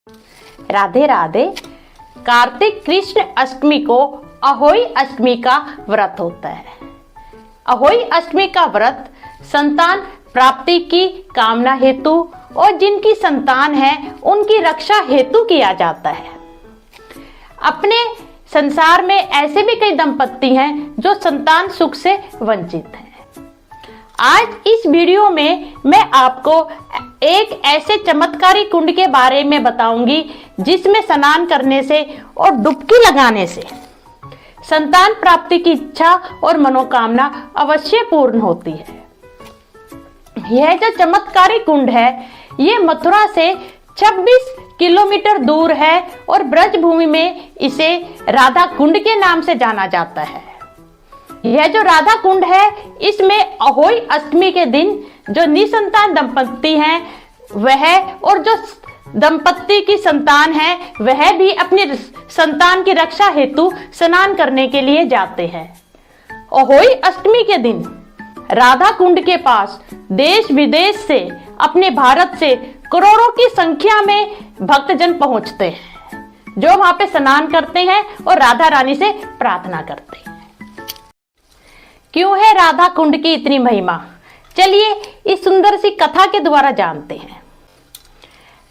राधे राधे। कार्तिक कृष्ण अष्टमी को अहोई अष्टमी का व्रत होता है। अहोई अष्टमी का व्रत संतान प्राप्ति की कामना हेतु और जिनकी संतान है उनकी रक्षा हेतु किया जाता है। अपने संसार में ऐसे भी कई दंपत्ति हैं जो संतान सुख से वंचित हैं। आज इस वीडियो में मैं आपको एक ऐसे चमत्कारी कुंड के बारे में बताऊंगी जिसमें स्नान करने से और डुबकी लगाने से संतान प्राप्ति की इच्छा और मनोकामना अवश्य पूर्ण होती है। यह जो चमत्कारी कुंड है ये मथुरा से 26 किलोमीटर दूर है और ब्रजभूमि में इसे राधा कुंड के नाम से जाना जाता है। यह जो राधा कुंड है इसमें अहोई अष्टमी के दिन जो निसंतान दंपत्ति हैं वह और जो दंपत्ति की संतान है वह भी अपनी संतान की रक्षा हेतु स्नान करने के लिए जाते हैं। अहोई अष्टमी के दिन राधा कुंड के पास देश विदेश से अपने भारत से करोड़ों की संख्या में भक्तजन पहुंचते हैं जो वहां पे स्नान करते हैं और राधा रानी से प्रार्थना करते हैं। क्यों है राधा कुंड की इतनी महिमा? चलिए इस सुंदर सी कथा के द्वारा जानते हैं।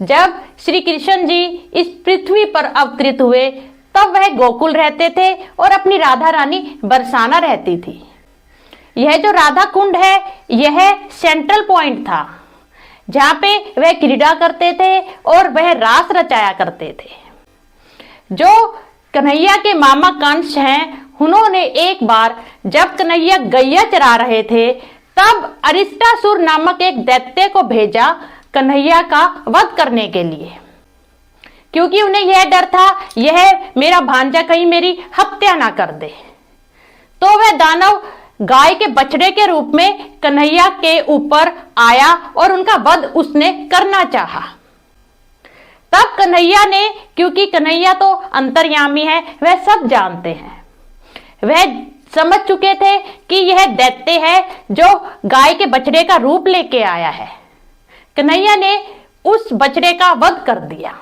जब श्री कृष्ण जी इस पृथ्वी पर अवतरित हुए तब वह गोकुल रहते थे और अपनी राधा रानी बरसाना रहती थी। यह जो राधा कुंड है यह सेंट्रल पॉइंट था जहां पे वह क्रीड़ा करते थे और वह रास रचाया करते थे। जो कन्हैया के मामा कंस हैं उन्होंने एक बार जब कन्हैया गैया चरा रहे थे तब अरिष्टासुर नामक एक दैत्य को भेजा कन्हैया का वध करने के लिए, क्योंकि उन्हें यह डर था यह मेरा भांजा कहीं मेरी हत्या ना कर दे। तो वह दानव गाय के बछड़े के रूप में कन्हैया के ऊपर आया और उनका वध उसने करना चाहा। तब कन्हैया ने, क्योंकि कन्हैया तो अंतर्यामी है वह सब जानते हैं, वह समझ चुके थे कि यह दैत्य है जो गाय के बछड़े का रूप लेके आया है। कन्हैया ने उस बछड़े का वध कर दिया।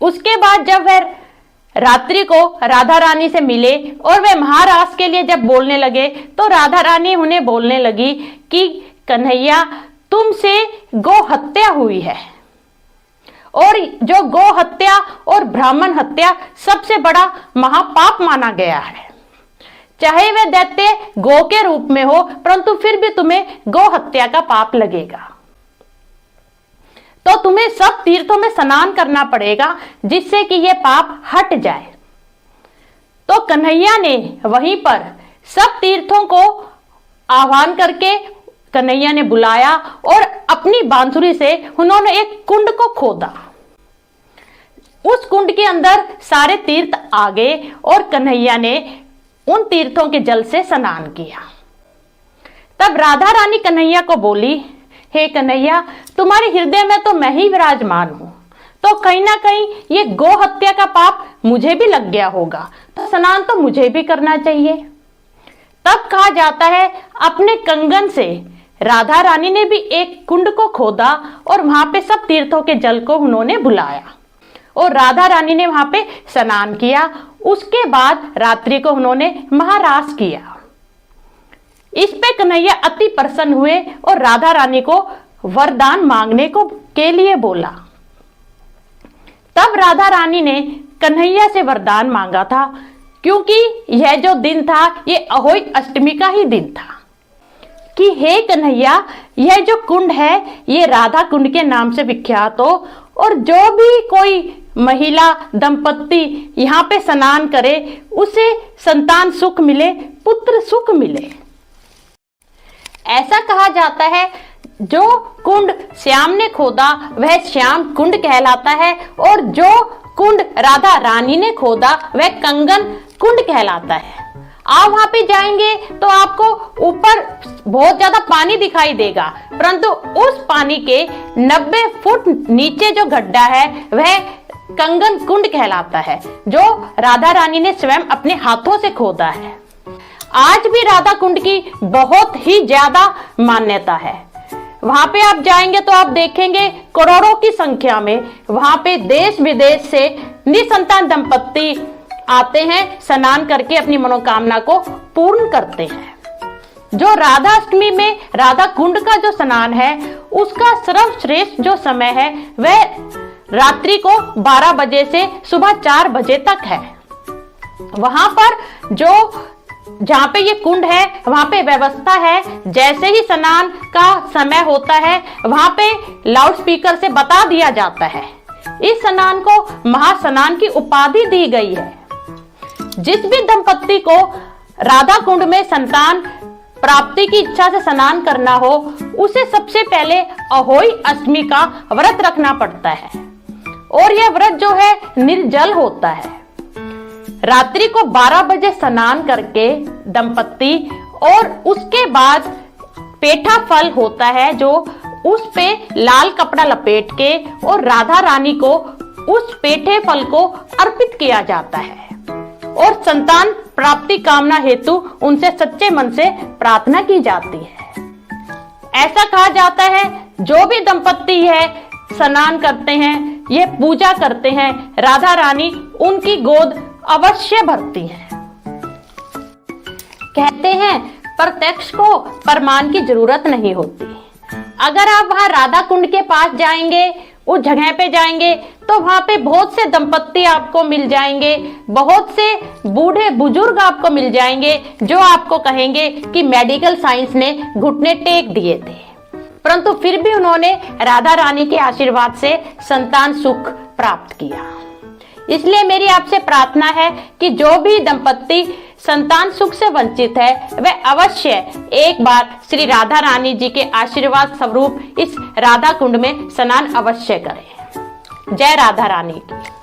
उसके बाद जब वह रात्रि को राधा रानी से मिले और वे महारास के लिए जब बोलने लगे तो राधा रानी उन्हें बोलने लगी कि कन्हैया तुमसे गौ हत्या हुई है और जो गौ हत्या और ब्राह्मण हत्या सबसे बड़ा महापाप माना गया है। चाहे वह दैत्य गौ के रूप में हो परंतु फिर भी तुम्हें गौ हत्या का पाप लगेगा, तो तुम्हें सब तीर्थों में स्नान करना पड़ेगा जिससे कि यह पाप हट जाए। तो कन्हैया ने वहीं पर सब तीर्थों को आह्वान करके कन्हैया ने बुलाया और अपनी बांसुरी से उन्होंने एक कुंड को खोदा। उस कुंड के अंदर सारे तीर्थ आ गए और कन्हैया ने उन तीर्थों के जल से स्नान किया। तब राधा रानी कन्हैया को बोली, हे कन्हैया तुम्हारे हृदय में तो मैं ही विराजमान हूं, तो कहीं ना कहीं ये गौ हत्या का पाप मुझे भी लग गया होगा, तो स्नान तो मुझे भी करना चाहिए। तब कहा जाता है अपने कंगन से राधा रानी ने भी एक कुंड को खोदा और वहां पे सब तीर्थों के जल को उन्होंने बुलाया और राधा रानी ने वहां पे स्नान किया। उसके बाद रात्रि को उन्होंने महारास किया। इस पे कन्हैया अति प्रसन्न हुए और राधा रानी को वरदान मांगने को के लिए बोला। तब राधा रानी ने कन्हैया से वरदान मांगा था, क्योंकि यह जो दिन था ये अहोई अष्टमी का ही दिन था, कि हे कन्हैया यह जो कुंड है ये राधा कुंड के नाम से विख्यात हो और जो भी कोई महिला दंपत्ति यहाँ पे स्नान करे उसे संतान सुख मिले, पुत्र सुख मिले। ऐसा कहा जाता है जो कुंड श्याम ने खोदा वह श्याम कुंड कहलाता है और जो कुंड राधा रानी ने खोदा वह कंगन कुंड कहलाता है। आप वहां पे जाएंगे तो आपको ऊपर बहुत ज्यादा पानी दिखाई देगा, परंतु उस पानी के 90 फुट नीचे जो गड्ढा है वह कंगन कुंड कहलाता है, जो राधा रानी ने स्वयं अपने हाथों से खोदा है। आज भी राधा कुंड की बहुत ही ज्यादा मान्यता है। वहां पे आप जाएंगे तो आप देखेंगे करोड़ों की संख्या में वहां पे देश विदेश से निसंतान दंपत्ति आते हैं, स्नान करके अपनी मनोकामना को पूर्ण करते हैं। जो राधा अष्टमी में राधा कुंड का जो स्नान है उसका सर्वश्रेष्ठ जो समय है वह रात्रि को 12 बजे से सुबह 4 बजे तक है। वहां पर जहां पे ये कुंड है वहां पे व्यवस्था है, जैसे ही स्नान का समय होता है वहां पे लाउड स्पीकर से बता दिया जाता है। इस स्नान को महास्नान की उपाधि दी गई है। जिस भी दंपत्ति को राधा कुंड में संतान प्राप्ति की इच्छा से स्नान करना हो उसे सबसे पहले अहोई अष्टमी का व्रत रखना पड़ता है और यह व्रत जो है निर्जल होता है। रात्रि को 12 बजे स्नान करके दंपत्ति और उसके बाद पेठा फल होता है जो उस पे लाल कपड़ा लपेट के और राधा रानी को उस पेठे फल को अर्पित किया जाता है और संतान प्राप्ति कामना हेतु उनसे सच्चे मन से प्रार्थना की जाती है। ऐसा कहा जाता है जो भी दंपत्ति है स्नान करते हैं, ये पूजा करते हैं, राधा रानी उनकी गोद अवश्य भरती है। कहते हैं प्रत्यक्ष को प्रमाण की जरूरत नहीं होती। अगर आप वहां राधा कुंड के पास जाएंगे, उस जगह पे जाएंगे तो वहां पे बहुत से दंपत्ति आपको मिल जाएंगे, बहुत से बूढ़े बुजुर्ग आपको मिल जाएंगे जो आपको कहेंगे कि मेडिकल साइंस ने घुटने टेक दिए थे, परंतु फिर भी उन्होंने राधा रानी के आशीर्वाद से संतान सुख प्राप्त किया। इसलिए मेरी आपसे प्रार्थना है कि जो भी दंपत्ति संतान सुख से वंचित है वह अवश्य एक बार श्री राधा रानी जी के आशीर्वाद स्वरूप इस राधा कुंड में स्नान अवश्य करें। जय राधा रानी की।